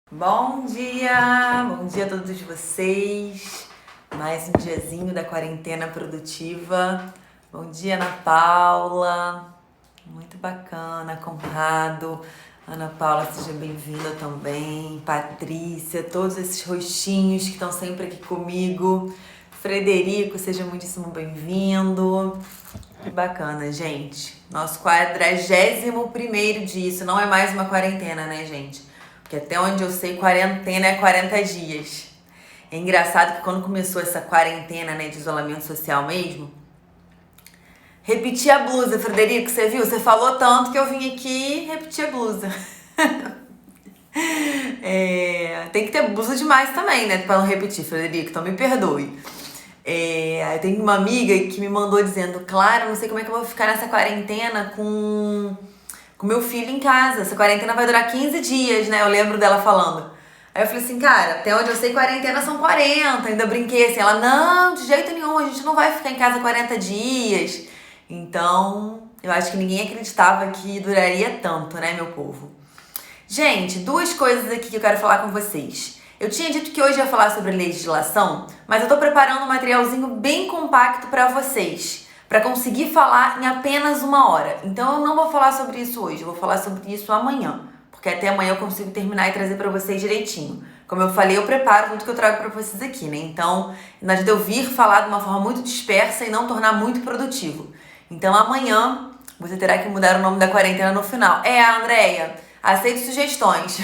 Bom dia a todos vocês. Mais um diazinho da quarentena produtiva. Bom dia, Ana Paula. Muito bacana, Conrado. Ana Paula, seja bem-vinda também. Patrícia, todos esses rostinhos que estão sempre aqui comigo. Frederico, seja muitíssimo bem-vindo. Que bacana, gente. Nosso 41º dia. Isso não é mais uma quarentena, né, gente? Porque até onde eu sei, quarentena é 40 dias. É engraçado que quando começou essa quarentena, né, de isolamento social mesmo, repeti a blusa, Frederico, você viu? Você falou tanto que eu vim aqui e repeti a blusa. Tem que ter blusa demais também, né, pra não repetir, Frederico, então me perdoe. Eu tenho uma amiga que me mandou dizendo, Clara, não sei como é que eu vou ficar nessa quarentena com meu filho em casa. Essa quarentena vai durar 15 dias, né? Eu lembro dela falando. Aí eu falei assim, cara, até onde eu sei, quarentena são 40. Ainda brinquei assim. Ela, não, de jeito nenhum, a gente não vai ficar em casa 40 dias. Então, eu acho que ninguém acreditava que duraria tanto, né, meu povo? Gente, duas coisas aqui que eu quero falar com vocês. Eu tinha dito que hoje ia falar sobre legislação, mas eu tô preparando um materialzinho bem compacto para vocês, para conseguir falar em apenas 1 hora. Então eu não vou falar sobre isso hoje, eu vou falar sobre isso amanhã, porque até amanhã eu consigo terminar e trazer para vocês direitinho. Como eu falei, eu preparo tudo que eu trago para vocês aqui, né? Então, na de eu vir falar de uma forma muito dispersa e não tornar muito produtivo. Então amanhã você terá que mudar o nome da quarentena no final. Andréia, aceito sugestões.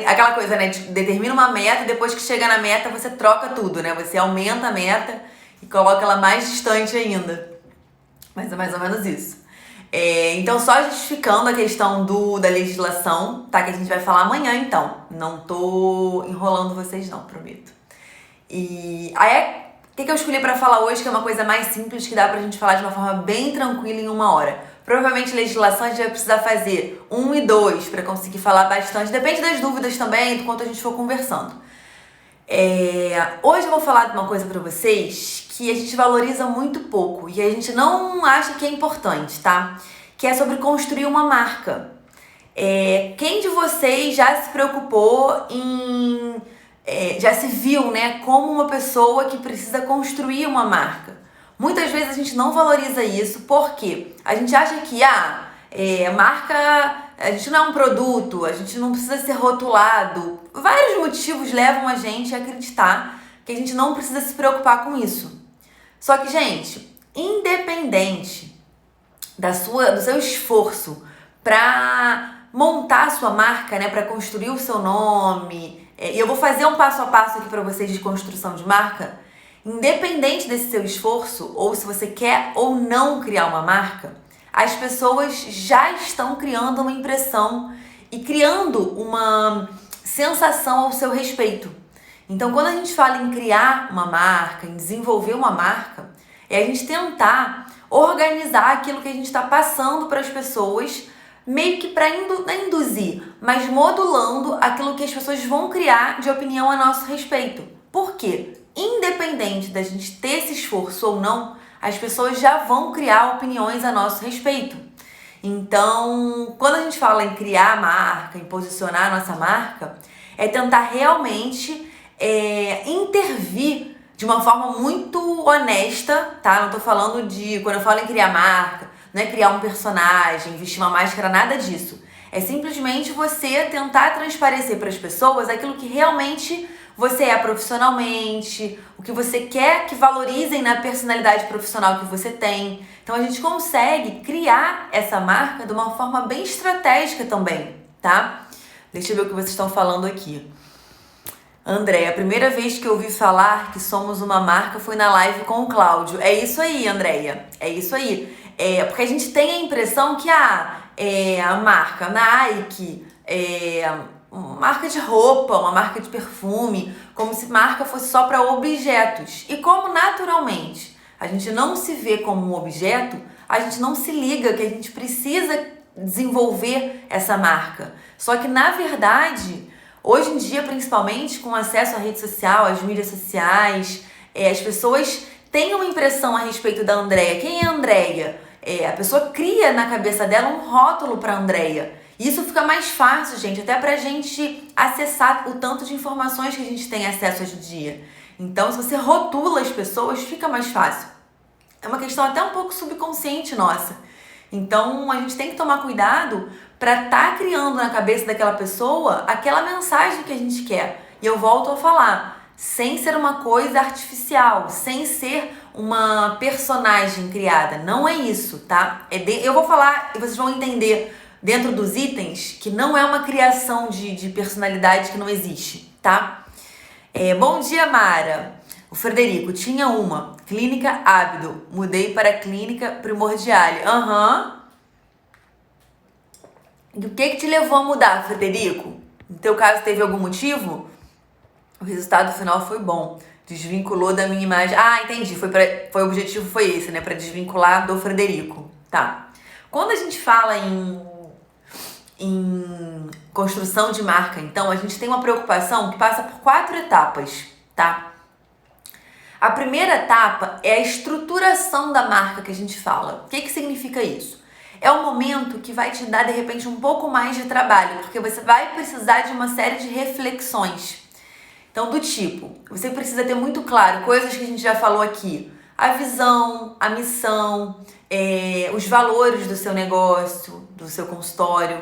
Aquela coisa, né? Determina uma meta e depois que chega na meta você troca tudo, né? Você aumenta a meta e coloca ela mais distante ainda. Mas é mais ou menos isso. Então, só justificando a questão da legislação, tá? Que a gente vai falar amanhã, então. Não tô enrolando vocês, não, prometo. E aí, o que eu escolhi pra falar hoje, que é uma coisa mais simples, que dá pra gente falar de uma forma bem tranquila em 1 hora. Provavelmente legislação a gente vai precisar fazer 1 e 2 para conseguir falar bastante. Depende das dúvidas também, do quanto a gente for conversando. Hoje eu vou falar de uma coisa para vocês que a gente valoriza muito pouco e a gente não acha que é importante, tá? Que é sobre construir uma marca. Quem de vocês já se preocupou já se viu, né, como uma pessoa que precisa construir uma marca? Muitas vezes a gente não valoriza isso porque a gente acha que marca, a gente não é um produto, a gente não precisa ser rotulado. Vários motivos levam a gente a acreditar que a gente não precisa se preocupar com isso. Só que, gente, independente do seu esforço para montar a sua marca, né, para construir o seu nome, e eu vou fazer um passo a passo aqui para vocês de construção de marca. Independente desse seu esforço, ou se você quer ou não criar uma marca, as pessoas já estão criando uma impressão e criando uma sensação ao seu respeito. Então, quando a gente fala em criar uma marca, em desenvolver uma marca, é a gente tentar organizar aquilo que a gente está passando para as pessoas, meio que para induzir, mas modulando aquilo que as pessoas vão criar de opinião a nosso respeito. Por quê? Independente da gente ter esse esforço ou não, as pessoas já vão criar opiniões a nosso respeito. Então, quando a gente fala em criar a marca, em posicionar a nossa marca, é tentar realmente intervir de uma forma muito honesta, tá? Não tô falando quando eu falo em criar marca, não é criar um personagem, vestir uma máscara, nada disso. É simplesmente você tentar transparecer para as pessoas aquilo que realmente você é profissionalmente, o que você quer que valorizem na personalidade profissional que você tem. Então a gente consegue criar essa marca de uma forma bem estratégica também, tá? Deixa eu ver o que vocês estão falando aqui. André, a primeira vez que eu ouvi falar que somos uma marca foi na live com o Cláudio. É isso aí, Andréia, é isso aí. Porque a gente tem a impressão que a marca Nike, uma marca de roupa, uma marca de perfume, como se marca fosse só para objetos. E como naturalmente a gente não se vê como um objeto, a gente não se liga que a gente precisa desenvolver essa marca. Só que na verdade, hoje em dia, principalmente com acesso à rede social, às mídias sociais, as pessoas têm uma impressão a respeito da Andréia. Quem é a Andréia? A pessoa cria na cabeça dela um rótulo para a Andréia. Isso fica mais fácil, gente, até pra gente acessar o tanto de informações que a gente tem acesso hoje em dia. Então, se você rotula as pessoas, fica mais fácil. É uma questão até um pouco subconsciente nossa. Então, a gente tem que tomar cuidado para estar criando na cabeça daquela pessoa aquela mensagem que a gente quer. E eu volto a falar, sem ser uma coisa artificial, sem ser uma personagem criada. Não é isso, tá? Eu vou falar e vocês vão entender dentro dos itens que não é uma criação de personalidade que não existe, tá? Bom dia, Mara. O Frederico tinha uma clínica Ábido, mudei para clínica Primordiale. E o que te levou a mudar, Frederico? No teu caso, teve algum motivo? O resultado final foi bom. Desvinculou da minha imagem. Ah, entendi. O objetivo foi esse, né? Para desvincular do Frederico. Tá. Quando a gente fala em construção de marca, então, a gente tem uma preocupação que passa por 4 etapas, tá? A primeira etapa é a estruturação da marca que a gente fala. O que significa isso? É um momento que vai te dar, de repente, um pouco mais de trabalho, porque você vai precisar de uma série de reflexões. Então, do tipo, você precisa ter muito claro coisas que a gente já falou aqui. A visão, a missão, os valores do seu negócio, do seu consultório.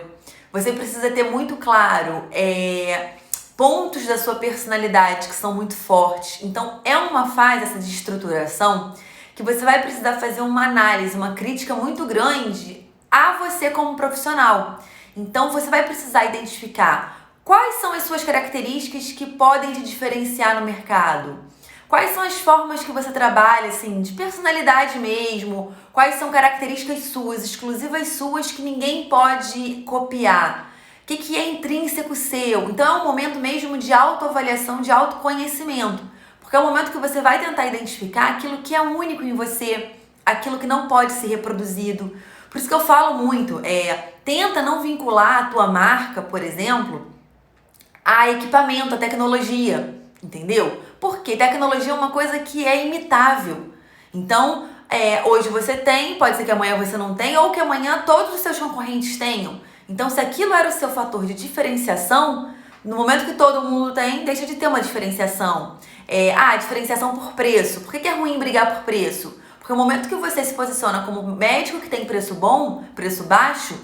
Você precisa ter muito claro pontos da sua personalidade que são muito fortes. Então, é uma fase, essa de estruturação, que você vai precisar fazer uma análise, uma crítica muito grande a você como profissional. Então, você vai precisar identificar quais são as suas características que podem te diferenciar no mercado. Quais são as formas que você trabalha, assim, de personalidade mesmo? Quais são características suas, exclusivas suas, que ninguém pode copiar? O que é intrínseco seu? Então é um momento mesmo de autoavaliação, de autoconhecimento. Porque é um momento que você vai tentar identificar aquilo que é único em você, aquilo que não pode ser reproduzido. Por isso que eu falo muito, tenta não vincular a tua marca, por exemplo, a equipamento, a tecnologia, entendeu? Porque tecnologia é uma coisa que é imitável. Então, hoje você tem, pode ser que amanhã você não tenha, ou que amanhã todos os seus concorrentes tenham. Então, se aquilo era o seu fator de diferenciação, no momento que todo mundo tem, deixa de ter uma diferenciação. Diferenciação por preço. Por que é ruim brigar por preço? Porque no momento que você se posiciona como médico que tem preço bom, preço baixo,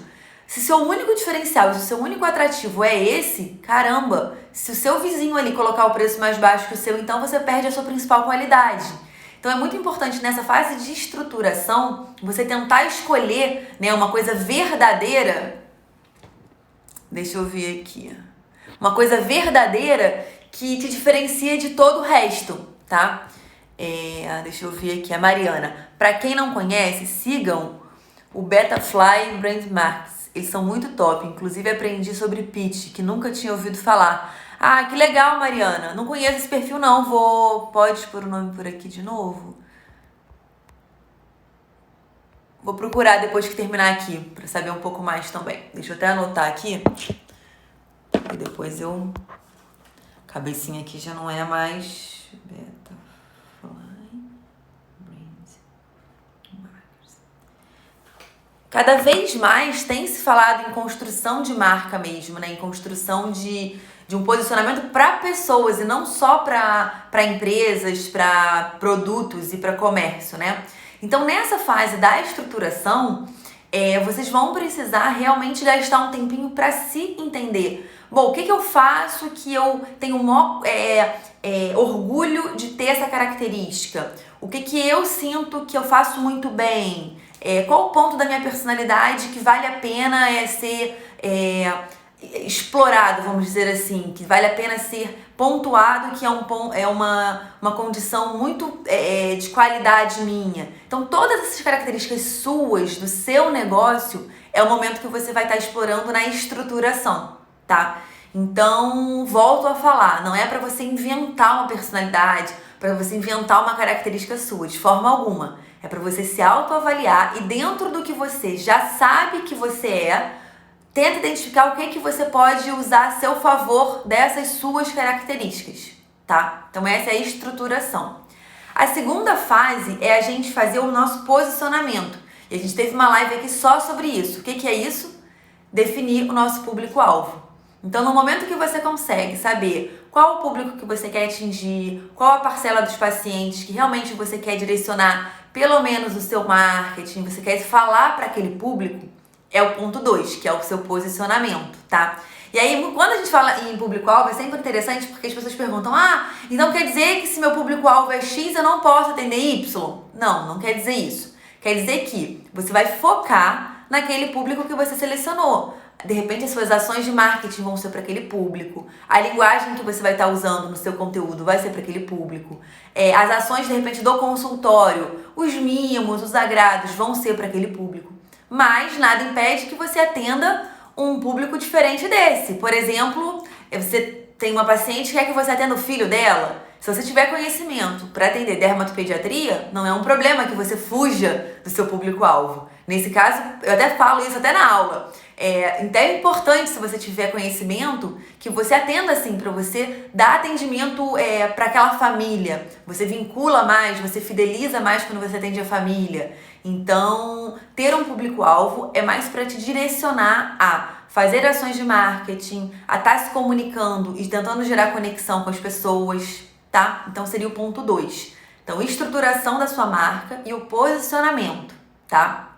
se seu único diferencial, se o seu único atrativo é esse, caramba, se o seu vizinho ali colocar o preço mais baixo que o seu, então você perde a sua principal qualidade. Então é muito importante nessa fase de estruturação, você tentar escolher, né, uma coisa verdadeira. Deixa eu ver aqui. Uma coisa verdadeira que te diferencia de todo o resto, tá? Deixa eu ver aqui, a Mariana. Pra quem não conhece, sigam o Betafly Brand Marks. Eles são muito top. Inclusive, aprendi sobre pitch, que nunca tinha ouvido falar. Ah, que legal, Mariana. Não conheço esse perfil, não. Pode pôr o nome por aqui de novo? Vou procurar depois que terminar aqui, pra saber um pouco mais também. Deixa eu até anotar aqui. E depois eu... Cabecinha aqui já não é mais... Betafly Brand Marks. Cada vez mais tem se falado em construção de marca mesmo, né? Em construção de um posicionamento para pessoas e não só para empresas, para produtos e para comércio, né? Então, nessa fase da estruturação, vocês vão precisar realmente gastar um tempinho para se entender. Bom, o que eu faço que eu tenho maior orgulho de ter essa característica? O que eu sinto que eu faço muito bem? Qual o ponto da minha personalidade que vale a pena ser explorado, vamos dizer assim, que vale a pena ser pontuado, que é uma condição muito de qualidade minha. Então, todas essas características suas, do seu negócio, é o momento que você vai estar explorando na estruturação, tá? Então, volto a falar, não é para você inventar uma personalidade, para você inventar uma característica sua, de forma alguma. É para você se autoavaliar e dentro do que você já sabe que você tenta identificar o que você pode usar a seu favor dessas suas características, tá? Então essa é a estruturação. A segunda fase é a gente fazer o nosso posicionamento. E a gente teve uma live aqui só sobre isso. O que é isso? definir o nosso público-alvo. Então, no momento que você consegue saber qual o público que você quer atingir, qual a parcela dos pacientes que realmente você quer direcionar pelo menos o seu marketing, você quer falar para aquele público, é o ponto 2, que é o seu posicionamento, tá? E aí, quando a gente fala em público-alvo, é sempre interessante porque as pessoas perguntam: então quer dizer que se meu público-alvo é X, eu não posso atender Y? Não, não quer dizer isso. Quer dizer que você vai focar naquele público que você selecionou. De repente, as suas ações de marketing vão ser para aquele público. A linguagem que você vai estar usando no seu conteúdo vai ser para aquele público. As ações, de repente, do consultório, os mimos, os agrados vão ser para aquele público. Mas nada impede que você atenda um público diferente desse. Por exemplo, você tem uma paciente que quer que você atenda o filho dela. Se você tiver conhecimento para atender dermatopediatria, não é um problema que você fuja do seu público-alvo. Nesse caso, eu até falo isso até na aula. Então é importante, se você tiver conhecimento, que você atenda assim, para você dar atendimento para aquela família. Você vincula mais, você fideliza mais quando você atende a família. Então, ter um público-alvo é mais para te direcionar a fazer ações de marketing, a estar se comunicando e tentando gerar conexão com as pessoas, tá? Então, seria o ponto 2. Então, estruturação da sua marca e o posicionamento, tá?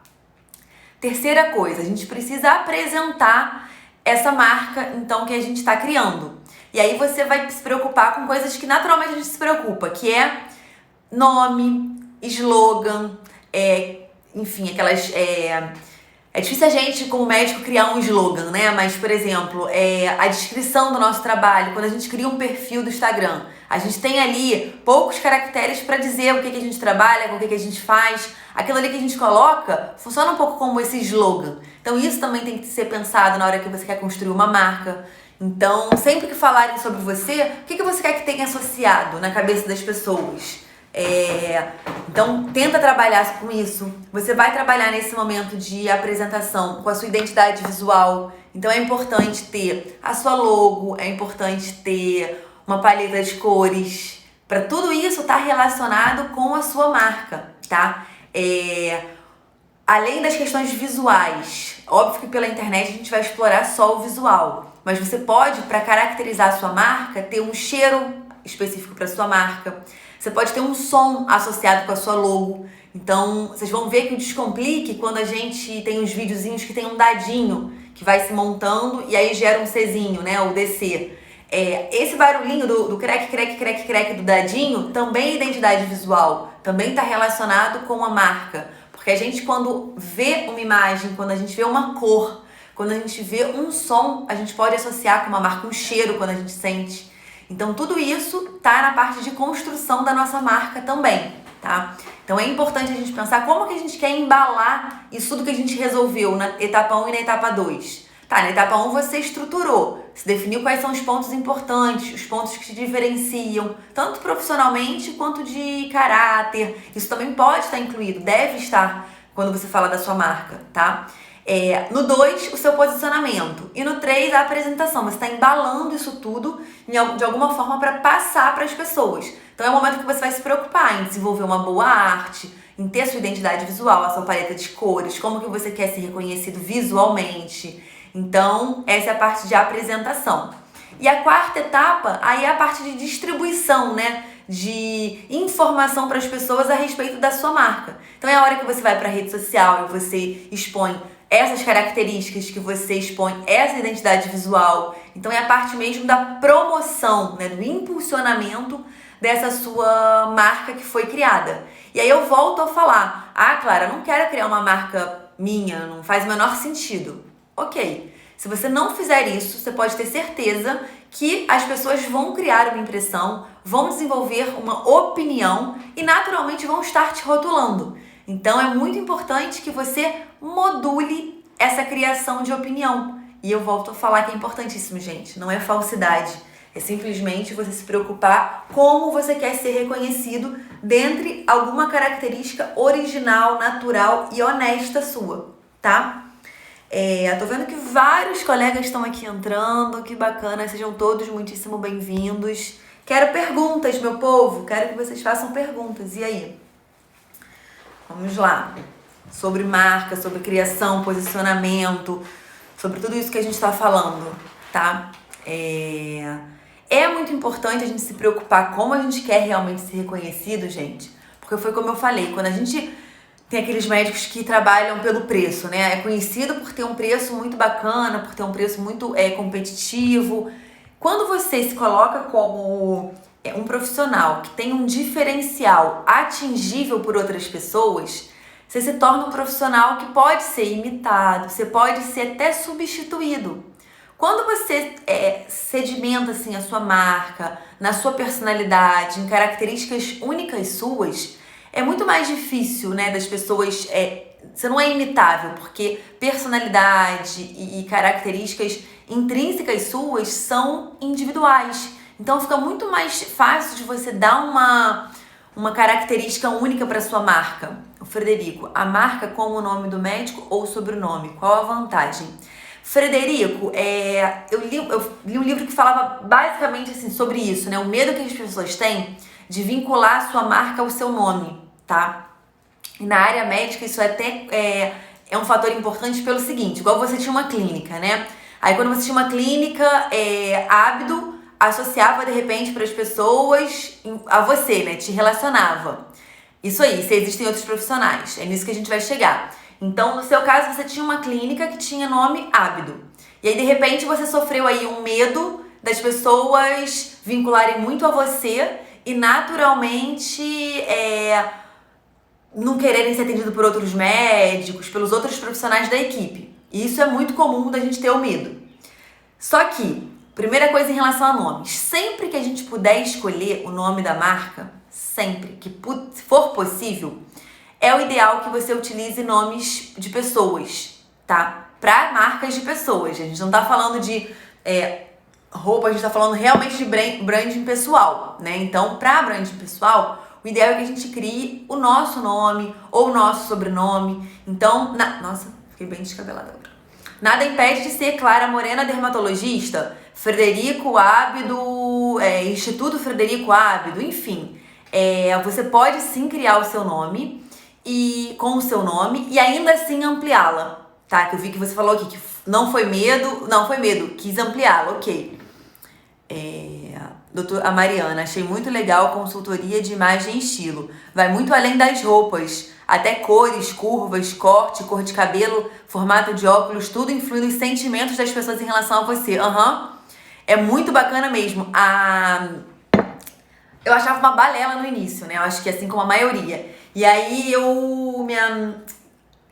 Terceira coisa, a gente precisa apresentar essa marca, então, que a gente está criando. E aí você vai se preocupar com coisas que naturalmente a gente se preocupa, que é nome, slogan, enfim, aquelas... É difícil a gente, como médico, criar um slogan, né? Mas, por exemplo, a descrição do nosso trabalho, quando a gente cria um perfil do Instagram, a gente tem ali poucos caracteres para dizer o que a gente trabalha, o que a gente faz. Aquilo ali que a gente coloca funciona um pouco como esse slogan. Então, isso também tem que ser pensado na hora que você quer construir uma marca. Então, sempre que falarem sobre você, o que você quer que tenha associado na cabeça das pessoas? Então, tenta trabalhar com isso. Você vai trabalhar nesse momento de apresentação com a sua identidade visual. Então, é importante ter a sua logo, é importante ter uma paleta de cores. Para tudo isso estar relacionado com a sua marca, tá? Além das questões visuais, óbvio que pela internet a gente vai explorar só o visual. Mas você pode, para caracterizar a sua marca, ter um cheiro específico para sua marca. Você pode ter um som associado com a sua logo. Então, vocês vão ver que o Descomplique, quando a gente tem uns videozinhos que tem um dadinho que vai se montando e aí gera um Czinho, né? O DC. Esse barulhinho do crec, crec, crec, crec do dadinho também é identidade visual. Também está relacionado com a marca. Porque a gente, quando vê uma imagem, quando a gente vê uma cor, quando a gente vê um som, a gente pode associar com uma marca, um cheiro quando a gente sente. Então, tudo isso tá na parte de construção da nossa marca também, tá? Então, é importante a gente pensar como que a gente quer embalar isso tudo que a gente resolveu na etapa 1 e na etapa 2. Tá, na etapa 1 você estruturou, se definiu quais são os pontos importantes, os pontos que te diferenciam, tanto profissionalmente quanto de caráter. Isso também pode estar incluído, deve estar quando você fala da sua marca, tá? No 2, o seu posicionamento. E no 3, a apresentação. Você está embalando isso tudo de alguma forma para passar para as pessoas. Então é o momento que você vai se preocupar em desenvolver uma boa arte, em ter a sua identidade visual, a sua paleta de cores, como que você quer ser reconhecido visualmente. Então, essa é a parte de apresentação. E a quarta etapa, aí é a parte de distribuição, né? De informação para as pessoas a respeito da sua marca. Então é a hora que você vai para a rede social e você expõe essas características, que você expõe essa identidade visual. Então é a parte mesmo da promoção, né? Do impulsionamento dessa sua marca que foi criada. E aí eu volto a falar: Clara, não quero criar uma marca minha, não faz o menor sentido. Ok, se você não fizer isso, você pode ter certeza que as pessoas vão criar uma impressão, vão desenvolver uma opinião e naturalmente vão estar te rotulando. Então é muito importante que você module essa criação de opinião. E eu volto a falar que é importantíssimo, gente, não é falsidade. É simplesmente você se preocupar como você quer ser reconhecido dentre alguma característica original, natural e honesta sua, tá? Tô vendo que vários colegas estão aqui entrando, que bacana, sejam todos muitíssimo bem-vindos. Quero perguntas, meu povo, quero que vocês façam perguntas. E aí? Vamos lá. Sobre marca, sobre criação, posicionamento, sobre tudo isso que a gente está falando, tá? É muito importante a gente se preocupar como a gente quer realmente ser reconhecido, gente. Porque foi como eu falei, quando a gente tem aqueles médicos que trabalham pelo preço, né? É conhecido por ter um preço muito bacana, por ter um preço muito competitivo. Quando você se coloca como um profissional que tem um diferencial atingível por outras pessoas, você se torna um profissional que pode ser imitado, você pode ser até substituído. Quando você sedimenta assim, a sua marca, na sua personalidade, em características únicas suas, é muito mais difícil, né, das pessoas... você não é imitável, porque personalidade e características intrínsecas suas são individuais. Então fica muito mais fácil de você dar uma característica única para sua marca. O Frederico, a marca como o nome do médico ou sobrenome? Qual a vantagem? Frederico, eu li um livro que falava basicamente assim, sobre isso, né? O medo que as pessoas têm de vincular a sua marca ao seu nome, tá? E na área médica isso até é um fator importante pelo seguinte, igual você tinha uma clínica, né? Aí quando você tinha uma clínica, Ábido associava de repente para as pessoas a você, né? Te relacionava. Isso aí, se existem outros profissionais, é nisso que a gente vai chegar. Então, no seu caso, você tinha uma clínica que tinha nome Ábido. E aí, de repente, você sofreu aí um medo das pessoas vincularem muito a você e, naturalmente, não quererem ser atendido por outros médicos, pelos outros profissionais da equipe. E isso é muito comum da gente ter o medo. Só que, primeira coisa em relação a nomes. Sempre que a gente puder escolher o nome da marca, sempre que for possível, é o ideal que você utilize nomes de pessoas, tá? Para marcas de pessoas. A gente não tá falando de roupa, a gente tá falando realmente de branding pessoal, né? Então, para branding pessoal, o ideal é que a gente crie o nosso nome ou o nosso sobrenome. Então, nossa, fiquei bem descabelada agora. Nada impede de ser Clara Morena dermatologista, Frederico Ábido, Instituto Frederico Ábido, enfim. Você pode sim criar o seu nome e com o seu nome e ainda assim ampliá-la, tá? Que eu vi que você falou aqui que não foi medo, quis ampliá-la, ok. Doutora Mariana, achei muito legal a consultoria de imagem e estilo. Vai muito além das roupas, até cores, curvas, corte, cor de cabelo, formato de óculos, tudo influi nos sentimentos das pessoas em relação a você. É muito bacana mesmo. Eu achava uma balela no início, né? Eu acho que assim como a maioria. E aí minha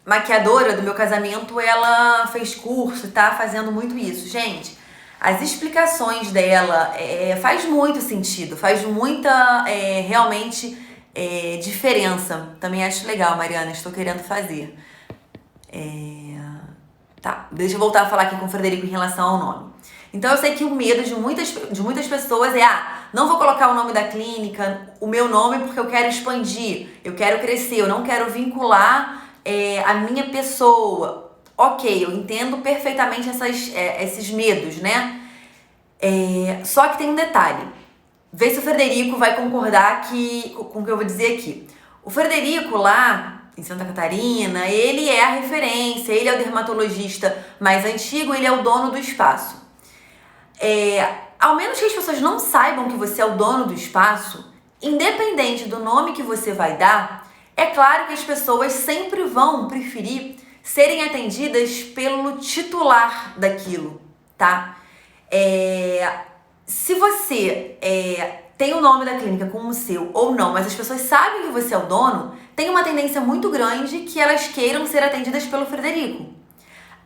maquiadora do meu casamento, ela fez curso e tá fazendo muito isso. Gente, as explicações dela faz muito sentido, faz muita, realmente, diferença. Também acho legal, Mariana, estou querendo fazer. Tá, deixa eu voltar a falar aqui com o Frederico em relação ao nome. Então eu sei que o medo de muitas pessoas não vou colocar o nome da clínica, o meu nome, porque eu quero expandir, eu quero crescer, eu não quero vincular a minha pessoa. Ok, eu entendo perfeitamente esses medos, né? Só que tem um detalhe. Vê se o Frederico vai concordar com o que eu vou dizer aqui. O Frederico lá em Santa Catarina, ele é a referência, ele é o dermatologista mais antigo, ele é o dono do espaço. Ao menos que as pessoas não saibam que você é o dono do espaço, independente do nome que você vai dar, é claro que as pessoas sempre vão preferir serem atendidas pelo titular daquilo, tá? Se você tem o nome da clínica como o seu ou não, mas as pessoas sabem que você é o dono, tem uma tendência muito grande que elas queiram ser atendidas pelo Frederico.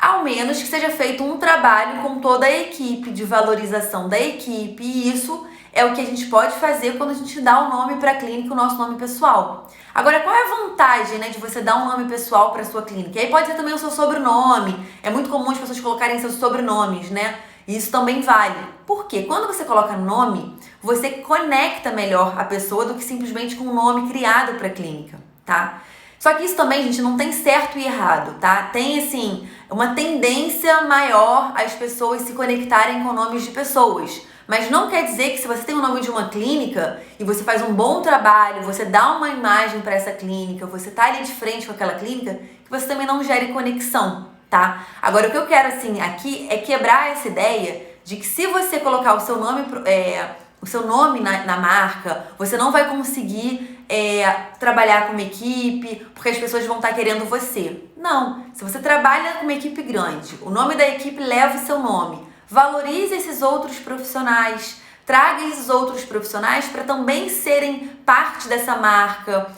Ao menos que seja feito um trabalho com toda a equipe, de valorização da equipe, e isso é o que a gente pode fazer quando a gente dá o nome para a clínica, o nosso nome pessoal. Agora, qual é a vantagem, né, de você dar um nome pessoal para sua clínica? E aí pode ser também o seu sobrenome. É muito comum as pessoas colocarem seus sobrenomes, né? E isso também vale. Por quê? Quando você coloca nome, você conecta melhor a pessoa do que simplesmente com um nome criado para a clínica, tá? Só que isso também, gente, não tem certo e errado, tá? Tem, assim, uma tendência maior as pessoas se conectarem com nomes de pessoas. Mas não quer dizer que se você tem o nome de uma clínica e você faz um bom trabalho, você dá uma imagem para essa clínica, você tá ali de frente com aquela clínica, que você também não gere conexão. tá? Agora, o que eu quero, assim, aqui é quebrar essa ideia de que se você colocar o seu nome na marca, você não vai conseguir trabalhar com uma equipe, porque as pessoas vão estar querendo você. Não, se você trabalha com uma equipe grande, o nome da equipe leva o seu nome. Valorize esses outros profissionais, traga esses outros profissionais para também serem parte dessa marca,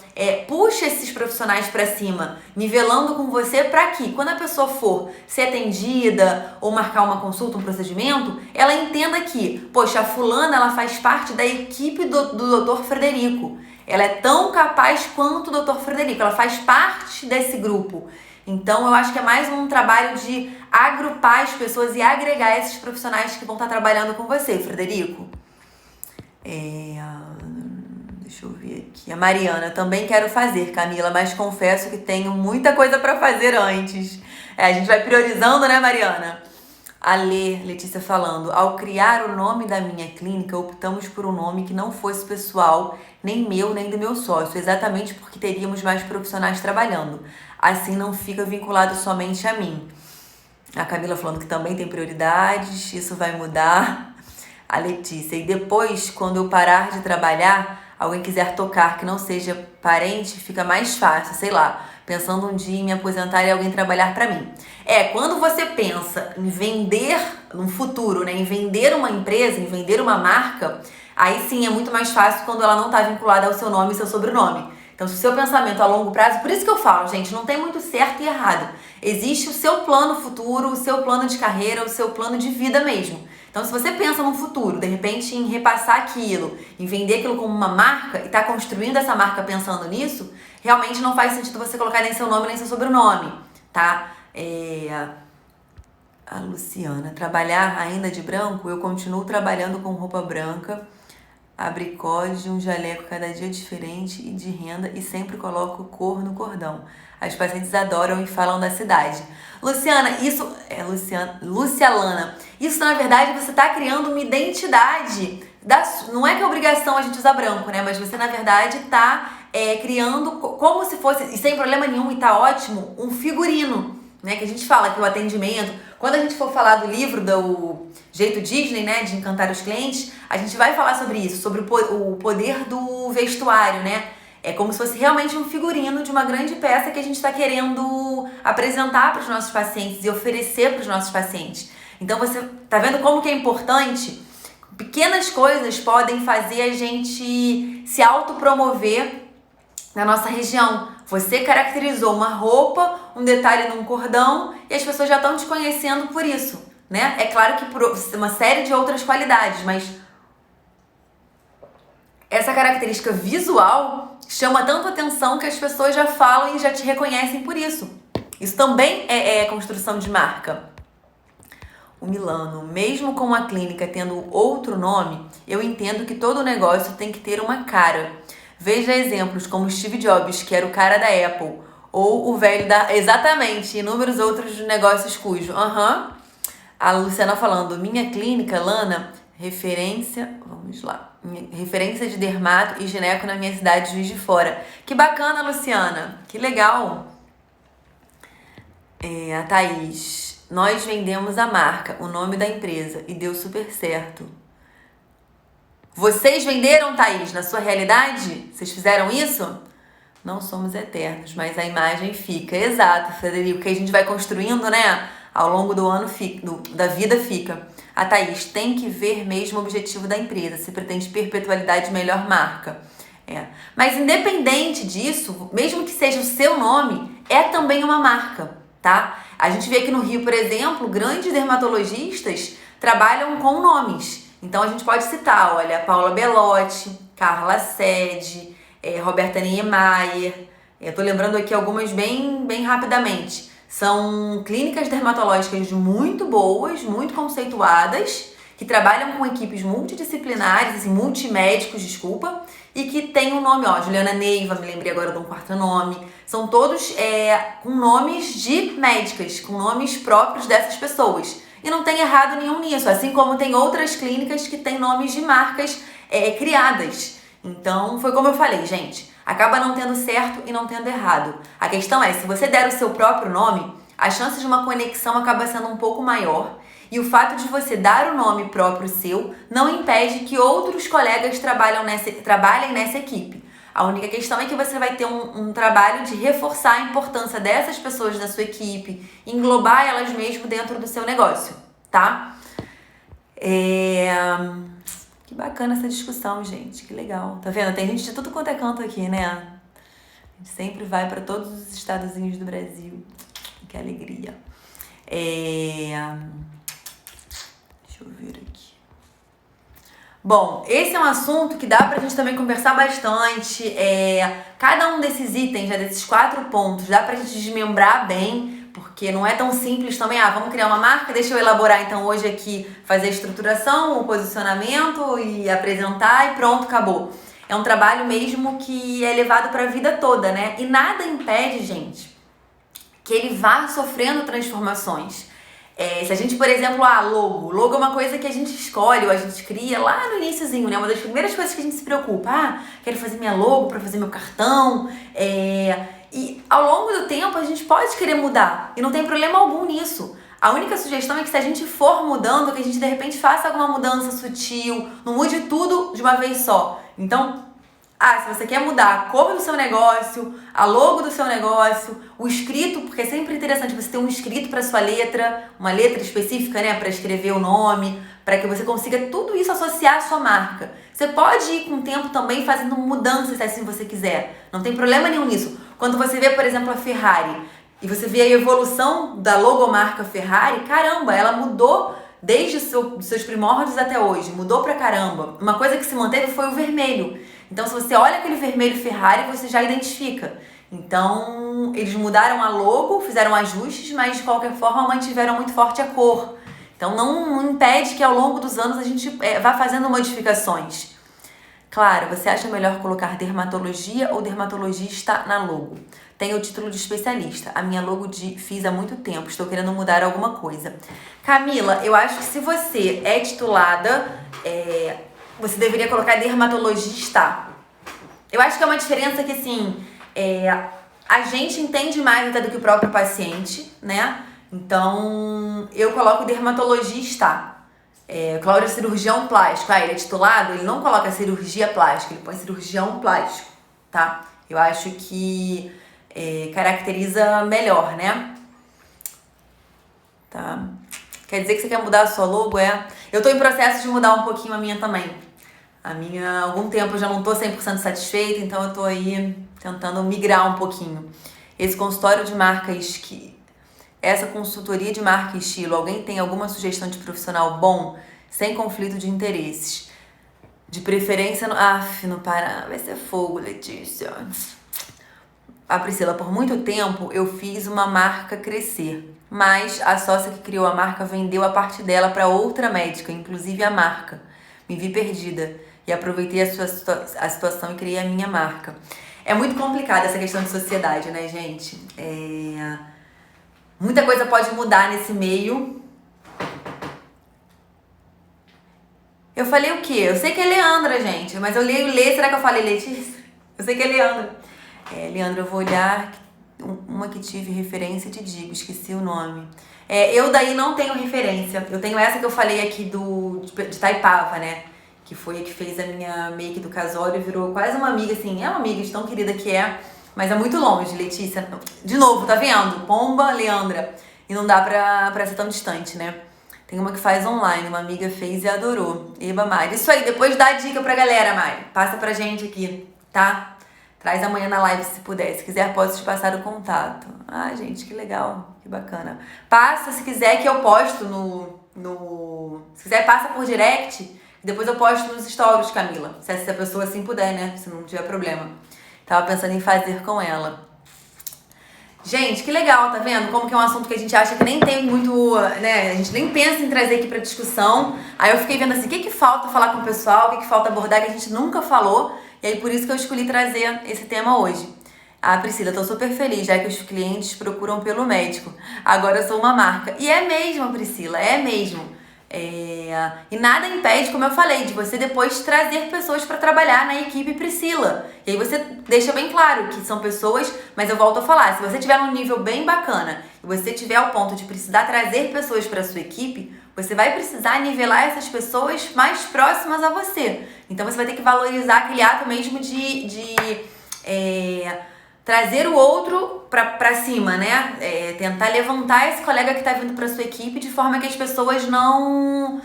puxe esses profissionais para cima, nivelando com você para que quando a pessoa for ser atendida ou marcar uma consulta, um procedimento, ela entenda que, poxa, a fulana ela faz parte da equipe do Dr. Frederico. Ela é tão capaz quanto o Dr. Frederico, ela faz parte desse grupo. Então, eu acho que é mais um trabalho de agrupar as pessoas e agregar esses profissionais que vão estar trabalhando com você, Frederico. Deixa eu ver aqui. A Mariana, também quero fazer, Camila, mas confesso que tenho muita coisa para fazer antes. A gente vai priorizando, né, Mariana? A Letícia falando, ao criar o nome da minha clínica, optamos por um nome que não fosse pessoal, nem meu, nem do meu sócio, exatamente porque teríamos mais profissionais trabalhando. Assim não fica vinculado somente a mim. A Camila falando que também tem prioridades, isso vai mudar. A Letícia, e depois, quando eu parar de trabalhar, alguém quiser tocar que não seja parente, fica mais fácil, sei lá, pensando um dia em me aposentar e alguém trabalhar para mim. Quando você pensa em vender no futuro, né, em vender uma empresa, em vender uma marca, aí sim é muito mais fácil quando ela não está vinculada ao seu nome e seu sobrenome. Então, se o seu pensamento a longo prazo, por isso que eu falo, gente, não tem muito certo e errado. Existe o seu plano futuro, o seu plano de carreira, o seu plano de vida mesmo. Então, se você pensa no futuro, de repente, em repassar aquilo, em vender aquilo como uma marca e tá construindo essa marca pensando nisso, realmente não faz sentido você colocar nem seu nome nem seu sobrenome, tá? A Luciana, trabalhar ainda de branco? Eu continuo trabalhando com roupa branca, abricose, um jaleco cada dia diferente e de renda e sempre coloco cor no cordão. As pacientes adoram e falam da cidade. Luciana, isso... Lucialana, isso na verdade você tá criando uma identidade. Não é que é obrigação a gente usar branco, né? Mas você na verdade tá criando como se fosse, e sem problema nenhum, e tá ótimo, um figurino, né? Que a gente fala que o atendimento... Quando a gente for falar do livro do Jeito Disney, né, de encantar os clientes, a gente vai falar sobre isso, sobre o poder do vestuário, né? É como se fosse realmente um figurino de uma grande peça que a gente está querendo apresentar para os nossos pacientes e oferecer para os nossos pacientes. Então você tá vendo como que é importante? Pequenas coisas podem fazer a gente se autopromover na nossa região. Você caracterizou uma roupa, um detalhe num cordão e as pessoas já estão te conhecendo por isso, né? É claro que por uma série de outras qualidades, mas essa característica visual chama tanto atenção que as pessoas já falam e já te reconhecem por isso. Isso também é construção de marca. O Milano, mesmo com a clínica tendo outro nome, eu entendo que todo negócio tem que ter uma cara. Veja exemplos como Steve Jobs, que era o cara da Apple, ou o velho da... Exatamente, inúmeros outros negócios cujo. A Luciana falando, minha clínica, Lana, referência de dermato e gineco na minha cidade, Juiz de Fora. Que bacana, Luciana, que legal. A Thaís, nós vendemos a marca, o nome da empresa, e deu super certo. Vocês venderam, Thaís, na sua realidade? Vocês fizeram isso? Não somos eternos, mas a imagem fica. Exato, Frederico, que a gente vai construindo, né? Ao longo do ano, da vida fica. A Thaís, tem que ver mesmo o objetivo da empresa, se pretende perpetualidade, melhor marca. Mas independente disso, mesmo que seja o seu nome, é também uma marca, tá? A gente vê aqui no Rio, por exemplo, grandes dermatologistas trabalham com nomes. Então a gente pode citar, olha, Paula Belotti, Carla Sede, Roberta Niemeyer. Eu tô lembrando aqui algumas bem rapidamente. São clínicas dermatológicas muito boas, muito conceituadas, que trabalham com equipes multidisciplinares, assim, multimédicos, desculpa, e que tem um nome, ó, Juliana Neiva, me lembrei agora de um quarto nome. São todos com nomes de médicas, com nomes próprios dessas pessoas. E não tem errado nenhum nisso, assim como tem outras clínicas que têm nomes de marcas criadas. Então, foi como eu falei, gente, acaba não tendo certo e não tendo errado. A questão é, se você der o seu próprio nome, a chance de uma conexão acaba sendo um pouco maior. E o fato de você dar o nome próprio seu não impede que outros colegas trabalhem nessa equipe. A única questão é que você vai ter um trabalho de reforçar a importância dessas pessoas da sua equipe, englobar elas mesmo dentro do seu negócio, tá? Que bacana essa discussão, gente, que legal. Tá vendo? Tem gente de tudo quanto é canto aqui, né? A gente sempre vai para todos os estadozinhos do Brasil. Que alegria. Deixa eu ver aqui. Bom, esse é um assunto que dá pra gente também conversar bastante. Cada um desses itens, desses 4 pontos, dá pra gente desmembrar bem, porque não é tão simples também. Vamos criar uma marca, deixa eu elaborar então hoje aqui, fazer a estruturação, o posicionamento e apresentar e pronto, acabou. É um trabalho mesmo que é levado pra vida toda, né? E nada impede, gente, que ele vá sofrendo transformações. Se a gente, por exemplo, logo é uma coisa que a gente escolhe ou a gente cria lá no iniciozinho, né? Uma das primeiras coisas que a gente se preocupa. Quero fazer minha logo para fazer meu cartão. E ao longo do tempo a gente pode querer mudar e não tem problema algum nisso. A única sugestão é que se a gente for mudando, que a gente de repente faça alguma mudança sutil, não mude tudo de uma vez só. Então, se você quer mudar a cor do seu negócio, a logo do seu negócio, o escrito, porque é sempre interessante você ter um escrito para sua letra, uma letra específica, né, para escrever o nome, para que você consiga tudo isso associar à sua marca. Você pode ir com o tempo também fazendo mudanças se assim você quiser. Não tem problema nenhum nisso. Quando você vê, por exemplo, a Ferrari e você vê a evolução da logomarca Ferrari, caramba, ela mudou desde os seus primórdios até hoje, mudou pra caramba. Uma coisa que se manteve foi o vermelho. Então, se você olha aquele vermelho Ferrari, você já identifica. Então, eles mudaram a logo, fizeram ajustes, mas de qualquer forma mantiveram muito forte a cor. Então, não impede que ao longo dos anos a gente vá fazendo modificações. Claro, você acha melhor colocar dermatologia ou dermatologista na logo? Tenho o título de especialista. A minha logo fiz há muito tempo. Estou querendo mudar alguma coisa. Camila, eu acho que se você é titulada, você deveria colocar dermatologista. Eu acho que é uma diferença que, assim, a gente entende mais até do que o próprio paciente, né? Então, eu coloco dermatologista. Cláudio é cirurgião plástico. Ele é titulado, ele não coloca cirurgia plástica, ele põe cirurgião plástico, tá? Eu acho que caracteriza melhor, né? Tá? Quer dizer que você quer mudar a sua logo? Eu tô em processo de mudar um pouquinho a minha também. A minha, há algum tempo eu já não tô 100% satisfeita, então eu tô aí tentando migrar um pouquinho. Esse consultório de marcas essa consultoria de marca e estilo, alguém tem alguma sugestão de profissional bom, sem conflito de interesses? De preferência no Pará, vai ser fogo, Letícia. A Priscila, por muito tempo eu fiz uma marca crescer, mas a sócia que criou a marca vendeu a parte dela para outra médica, inclusive a marca. Me vi perdida e aproveitei a situação e criei a minha marca. É muito complicada essa questão de sociedade, né, gente? Muita coisa pode mudar nesse meio. Eu falei o quê? Eu sei que é Leandra, gente, mas eu leio será que eu falei Letícia? Eu sei que é Leandra. Leandra, eu vou olhar uma que tive referência e te digo, esqueci o nome. Eu daí não tenho referência. Eu tenho essa que eu falei aqui de Taipava, né? Que foi a que fez a minha make do casório e virou quase uma amiga, assim. É uma amiga de tão querida que é, mas é muito longe, Letícia. De novo, tá vendo? Pomba, Leandra. E não dá pra ser tão distante, né? Tem uma que faz online, uma amiga fez e adorou. Eba, Mari. Isso aí, depois dá a dica pra galera, Mari. Passa pra gente aqui, tá? Traz amanhã na live se puder. Se quiser, posso te passar o contato. Gente, que legal. Que bacana. Passa, se quiser, que eu posto Se quiser, passa por direct. Depois eu posto nos stories, Camila. Se a pessoa assim puder, né? Se não tiver problema. Tava pensando em fazer com ela. Gente, que legal, tá vendo? Como que é um assunto que a gente acha que nem tem muito, né? A gente nem pensa em trazer aqui pra discussão. Aí eu fiquei vendo assim, o que falta falar com o pessoal? O que falta abordar que a gente nunca falou? E aí por isso que eu escolhi trazer esse tema hoje. Priscila, tô super feliz, já que os clientes procuram pelo médico. Agora eu sou uma marca. E é mesmo, Priscila, é mesmo. E nada impede, como eu falei, de você depois trazer pessoas para trabalhar na equipe Priscila. E aí você deixa bem claro que são pessoas, mas eu volto a falar, se você tiver num nível bem bacana e você tiver ao ponto de precisar trazer pessoas para sua equipe, você vai precisar nivelar essas pessoas mais próximas a você. Então você vai ter que valorizar aquele ato mesmo de trazer o outro pra cima, né? Tentar levantar esse colega que tá vindo pra sua equipe de forma que as pessoas não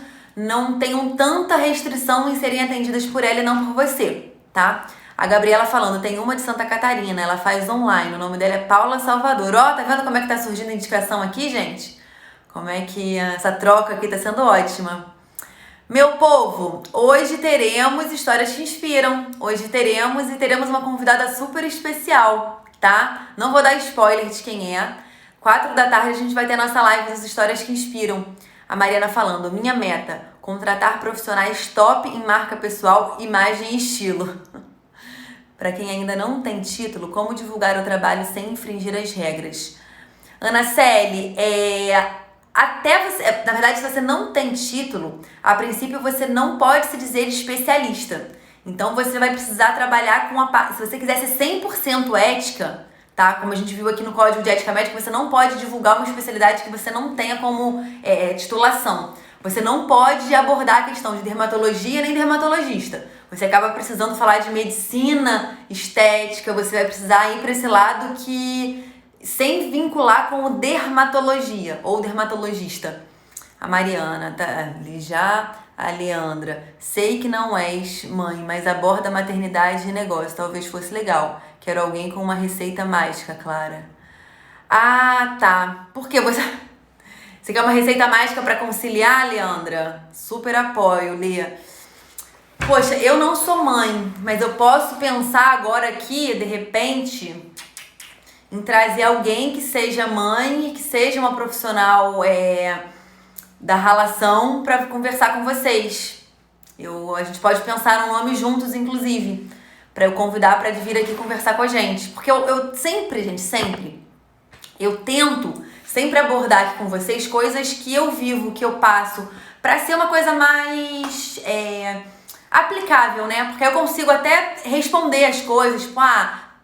tenham tanta restrição em serem atendidas por ela e não por você, tá? A Gabriela falando, tem uma de Santa Catarina, ela faz online, o nome dela é Paula Salvador. Ó, tá vendo como é que tá surgindo a indicação aqui, gente? Como é que essa troca aqui tá sendo ótima. Meu povo, hoje teremos Histórias que Inspiram. Hoje teremos uma convidada super especial, tá? Não vou dar spoiler de quem é. 4 da tarde a gente vai ter a nossa live das Histórias que Inspiram. A Mariana falando, minha meta, contratar profissionais top em marca pessoal, imagem e estilo. Para quem ainda não tem título, como divulgar o trabalho sem infringir as regras? Ana Celi, até você, na verdade, se você não tem título, a princípio você não pode se dizer especialista. Então você vai precisar trabalhar com se você quiser ser 100% ética, tá? Como a gente viu aqui no Código de Ética Médica, você não pode divulgar uma especialidade que você não tenha como titulação. Você não pode abordar a questão de dermatologia nem dermatologista. Você acaba precisando falar de medicina, estética, você vai precisar ir para esse lado sem vincular com o dermatologia ou dermatologista. A Mariana, tá ali já. A Leandra, sei que não és mãe, mas aborda maternidade e negócio, talvez fosse legal. Quero alguém com uma receita mágica, Clara. Ah, tá. Por que você quer uma receita mágica para conciliar, Leandra? Super apoio, Lê. Poxa, eu não sou mãe, mas eu posso pensar agora aqui, de repente, em trazer alguém que seja mãe e que seja uma profissional da relação para conversar com vocês. A gente pode pensar num nome juntos, inclusive, para eu convidar para vir aqui conversar com a gente. Porque eu sempre, gente, eu tento sempre abordar aqui com vocês coisas que eu vivo, que eu passo, para ser uma coisa mais aplicável, né? Porque eu consigo até responder as coisas, tipo,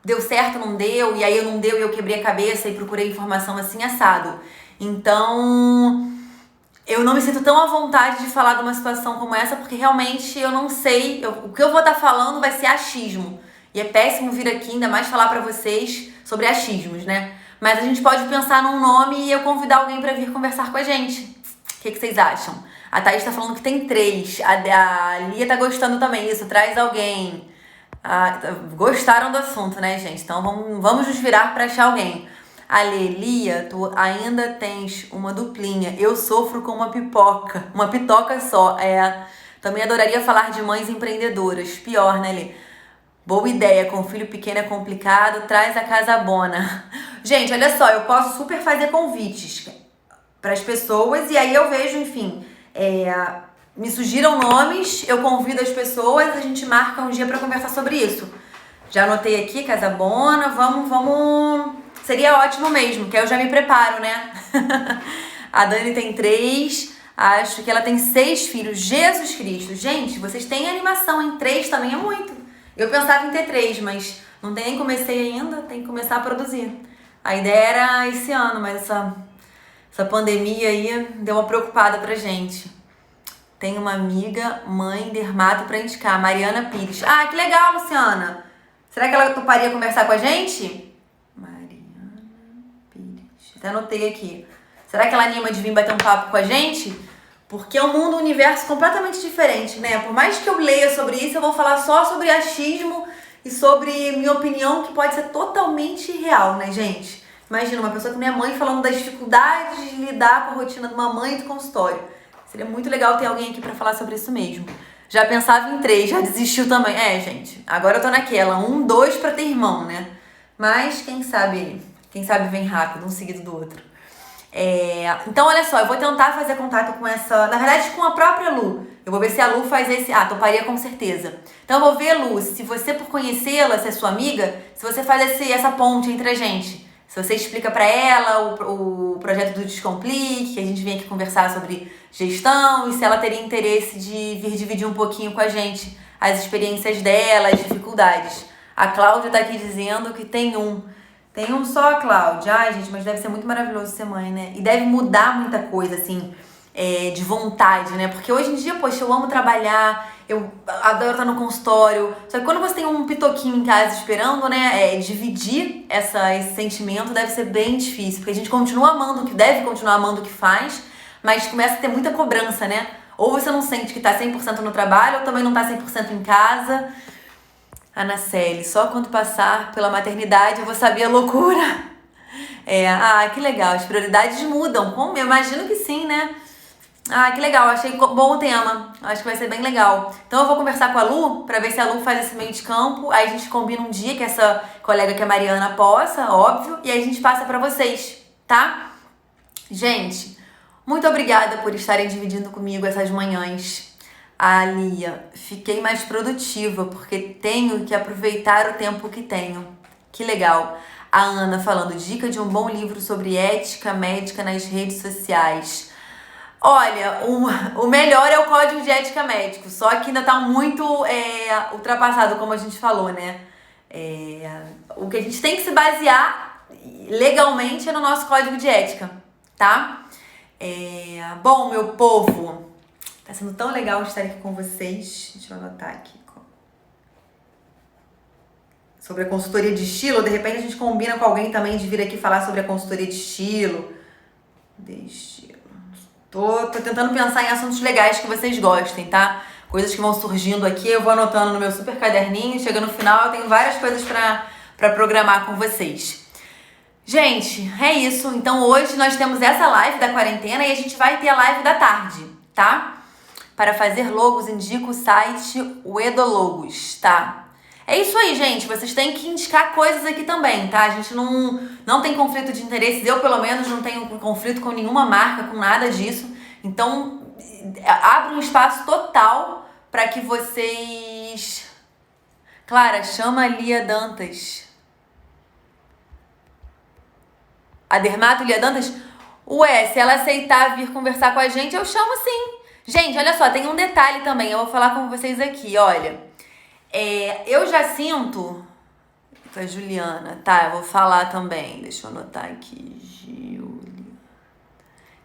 deu certo, não deu, e aí não deu e eu quebrei a cabeça e procurei informação assim, assado. Então, eu não me sinto tão à vontade de falar de uma situação como essa, porque realmente eu não sei, o que eu vou estar falando vai ser achismo. E é péssimo vir aqui, ainda mais falar pra vocês sobre achismos, né? Mas a gente pode pensar num nome e eu convidar alguém pra vir conversar com a gente. O que vocês acham? A Thaís tá falando que tem 3, a Lia tá gostando também, isso, traz alguém. Gostaram do assunto, né, gente? Então vamos nos virar pra achar alguém. Lia, tu ainda tens uma duplinha. Eu sofro com uma pitoca só. Também adoraria falar de mães empreendedoras. Pior, né, Lê? Boa ideia, com filho pequeno é complicado, traz a casabona. Gente, olha só, eu posso super fazer convites para as pessoas e aí eu vejo, enfim, me sugiram nomes, eu convido as pessoas, a gente marca um dia para conversar sobre isso. Já anotei aqui, casabona, vamos... Seria ótimo mesmo, que aí eu já me preparo, né? A Dani tem 3, acho que ela tem 6 filhos. Jesus Cristo. Gente, vocês têm animação, hein? 3 também é muito. Eu pensava em ter 3, mas não nem comecei ainda, tem que começar a produzir. A ideia era esse ano, mas essa pandemia aí deu uma preocupada pra gente. Tem uma amiga, mãe, dermato pra indicar, Mariana Pires. Ah, que legal, Luciana. Será que ela toparia conversar com a gente? Até anotei aqui. Será que ela anima de vir bater um papo com a gente? Porque é um universo completamente diferente, né? Por mais que eu leia sobre isso, eu vou falar só sobre achismo e sobre minha opinião, que pode ser totalmente real, né, gente? Imagina uma pessoa que minha mãe falando das dificuldades de lidar com a rotina de uma mãe do consultório. Seria muito legal ter alguém aqui pra falar sobre isso mesmo. Já pensava em 3, já desistiu também. Gente, agora eu tô naquela, 1, 2 pra ter irmão, né? Mas quem sabe vem rápido, um seguido do outro. Então, olha só, eu vou tentar fazer contato com essa... Na verdade, com a própria Lu. Eu vou ver se a Lu faz esse... toparia com certeza. Então, eu vou ver, Lu, se você, por conhecê-la, se é sua amiga, se você faz essa ponte entre a gente. Se você explica pra ela o projeto do Descomplique, que a gente vem aqui conversar sobre gestão, e se ela teria interesse de vir dividir um pouquinho com a gente as experiências dela, as dificuldades. A Cláudia tá aqui dizendo que tem um... Tem um só, Cláudia. Ai, gente, mas deve ser muito maravilhoso ser mãe, né? E deve mudar muita coisa, assim, de vontade, né? Porque hoje em dia, poxa, eu amo trabalhar, eu adoro estar no consultório. Só que quando você tem um pitoquinho em casa esperando, né? Dividir esse sentimento deve ser bem difícil. Porque a gente continua amando o que deve continuar amando o que faz, mas começa a ter muita cobrança, né? Ou você não sente que tá 100% no trabalho, ou também não tá 100% em casa. Anaceli, só quando passar pela maternidade eu vou saber a loucura. Que legal, as prioridades mudam. Como? Eu imagino que sim, né? Que legal, achei bom o tema. Acho que vai ser bem legal. Então eu vou conversar com a Lu, pra ver se a Lu faz esse meio de campo. Aí a gente combina um dia que essa colega que é a Mariana possa, óbvio. E aí a gente passa pra vocês, tá? Gente, muito obrigada por estarem dividindo comigo essas manhãs. Lia, fiquei mais produtiva porque tenho que aproveitar o tempo que tenho. Que legal. A Ana falando, dica de um bom livro sobre ética médica nas redes sociais. Olha, o melhor é o Código de Ética Médico, só que ainda tá muito ultrapassado, como a gente falou, né? O que a gente tem que se basear legalmente é no nosso Código de Ética, tá? Bom, meu povo, tá sendo tão legal estar aqui com vocês. Deixa eu anotar aqui. Sobre a consultoria de estilo, de repente a gente combina com alguém também de vir aqui falar sobre a consultoria de estilo. Tô tentando pensar em assuntos legais que vocês gostem, tá? Coisas que vão surgindo aqui, eu vou anotando no meu super caderninho. Chega no final, eu tenho várias coisas pra programar com vocês. Gente, é isso. Então hoje nós temos essa live da quarentena e a gente vai ter a live da tarde, tá? Para fazer logos, indico o site o Edologos, tá? É isso aí, gente. Vocês têm que indicar coisas aqui também, tá? A gente não tem conflito de interesses. Eu, pelo menos, não tenho conflito com nenhuma marca, com nada disso. Então, abre um espaço total para que vocês... Clara, chama a Lia Dantas. A Dermato Lia Dantas? Ué, se ela aceitar vir conversar com a gente, eu chamo sim. Gente, olha só, tem um detalhe também. Eu vou falar com vocês aqui, olha. Eu já sinto... A Juliana, tá, eu vou falar também. Deixa eu anotar aqui. Juliana.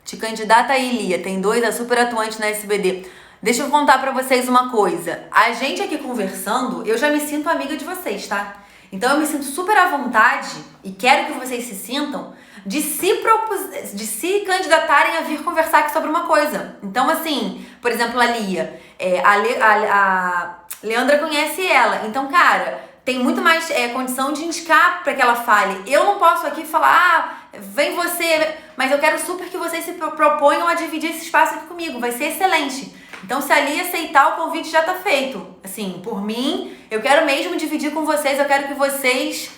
Te candidata aí, Lia. Tem 2, é super atuante na SBD. Deixa eu contar pra vocês uma coisa. A gente aqui conversando, eu já me sinto amiga de vocês, tá? Então eu me sinto super à vontade e quero que vocês se sintam de se candidatarem a vir conversar aqui sobre uma coisa. Então, assim, por exemplo, a Lia, a Leandra conhece ela. Então, cara, tem muito mais condição de indicar para que ela fale. Eu não posso aqui falar, vem você, mas eu quero super que vocês se proponham a dividir esse espaço aqui comigo. Vai ser excelente. Então, se a Lia aceitar, o convite já tá feito. Assim, por mim, eu quero mesmo dividir com vocês. Eu quero que vocês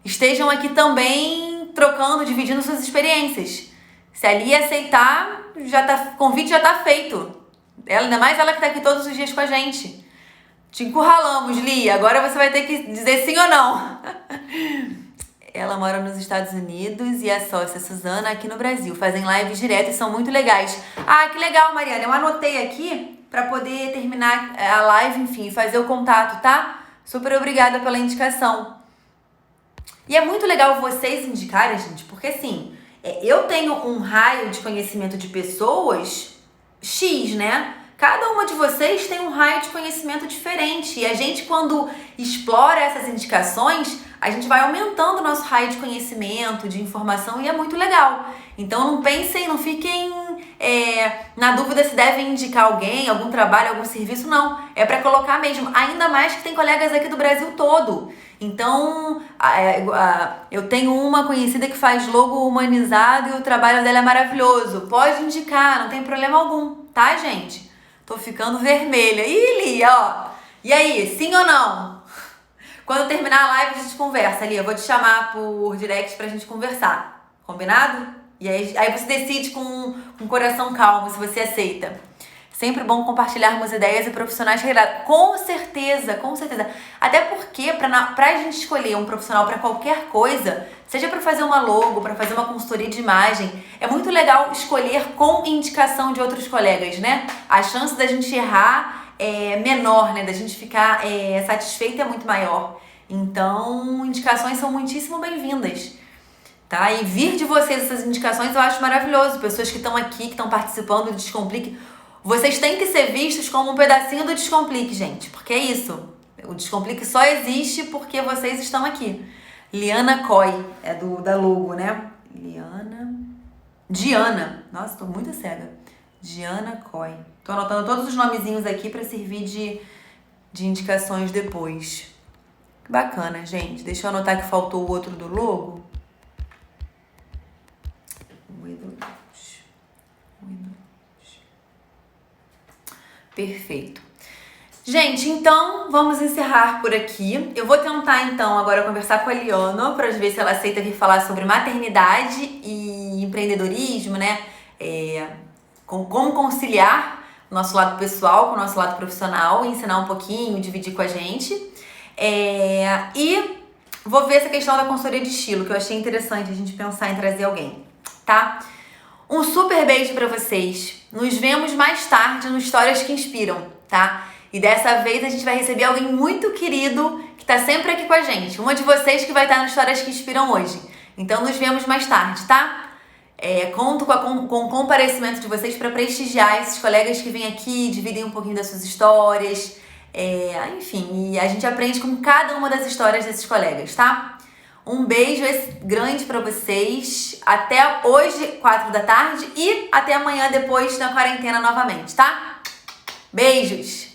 estejam aqui também trocando, dividindo suas experiências. Se a Lia aceitar, o convite já tá feito. Ainda mais ela que tá aqui todos os dias com a gente. Te encurralamos, Lia. Agora você vai ter que dizer sim ou não. Ela mora nos Estados Unidos e a sócia Suzana aqui no Brasil. Fazem lives direto e são muito legais. Que legal, Mariana. Eu anotei aqui pra poder terminar a live, enfim, fazer o contato, tá? Super obrigada pela indicação. E é muito legal vocês indicarem, gente, porque assim, eu tenho um raio de conhecimento de pessoas X, né? Cada uma de vocês tem um raio de conhecimento diferente. E a gente, quando explora essas indicações, a gente vai aumentando o nosso raio de conhecimento, de informação, e é muito legal. Então não pensem, não fiquem na dúvida se devem indicar alguém, algum trabalho, algum serviço, não. É para colocar mesmo. Ainda mais que tem colegas aqui do Brasil todo. Então, eu tenho uma conhecida que faz logo humanizado e o trabalho dela é maravilhoso. Pode indicar, não tem problema algum, tá, gente? Tô ficando vermelha. Ih, Lia, ó. E aí, sim ou não? Quando eu terminar a live, a gente conversa, Lia. Eu vou te chamar por direct pra gente conversar. Combinado? E aí você decide com um coração calmo se você aceita. Sempre bom compartilharmos ideias e profissionais regrados. Com certeza, com certeza. Até porque, pra gente escolher um profissional pra qualquer coisa, seja pra fazer uma logo, pra fazer uma consultoria de imagem, é muito legal escolher com indicação de outros colegas, né? A chance da gente errar é menor, né? Da gente ficar satisfeita é muito maior. Então, indicações são muitíssimo bem-vindas, tá? E vir de vocês essas indicações eu acho maravilhoso. Pessoas que estão aqui, que estão participando do Descomplique, vocês têm que ser vistos como um pedacinho do Descomplique, gente, porque é isso. O Descomplique só existe porque vocês estão aqui. Liana Coy, é da logo, né? Diana. Nossa, tô muito cega. Diana Coy. Tô anotando todos os nomezinhos aqui pra servir de indicações depois. Bacana, gente. Deixa eu anotar que faltou o outro do logo. Perfeito. Gente, então vamos encerrar por aqui. Eu vou tentar então agora conversar com a Liana para ver se ela aceita vir falar sobre maternidade e empreendedorismo, né? Como conciliar o nosso lado pessoal com o nosso lado profissional, ensinar um pouquinho, dividir com a gente. E vou ver essa questão da consultoria de estilo, que eu achei interessante a gente pensar em trazer alguém, tá? Um super beijo pra vocês. Nos vemos mais tarde no Histórias que Inspiram, tá? E dessa vez a gente vai receber alguém muito querido que tá sempre aqui com a gente. Uma de vocês que vai estar no Histórias que Inspiram hoje. Então nos vemos mais tarde, tá? Conto com o comparecimento de vocês para prestigiar esses colegas que vêm aqui, dividem um pouquinho das suas histórias. Enfim, e a gente aprende com cada uma das histórias desses colegas, tá? Um beijo grande pra vocês. Até hoje, 4 da tarde, e até amanhã depois da quarentena novamente, tá? Beijos!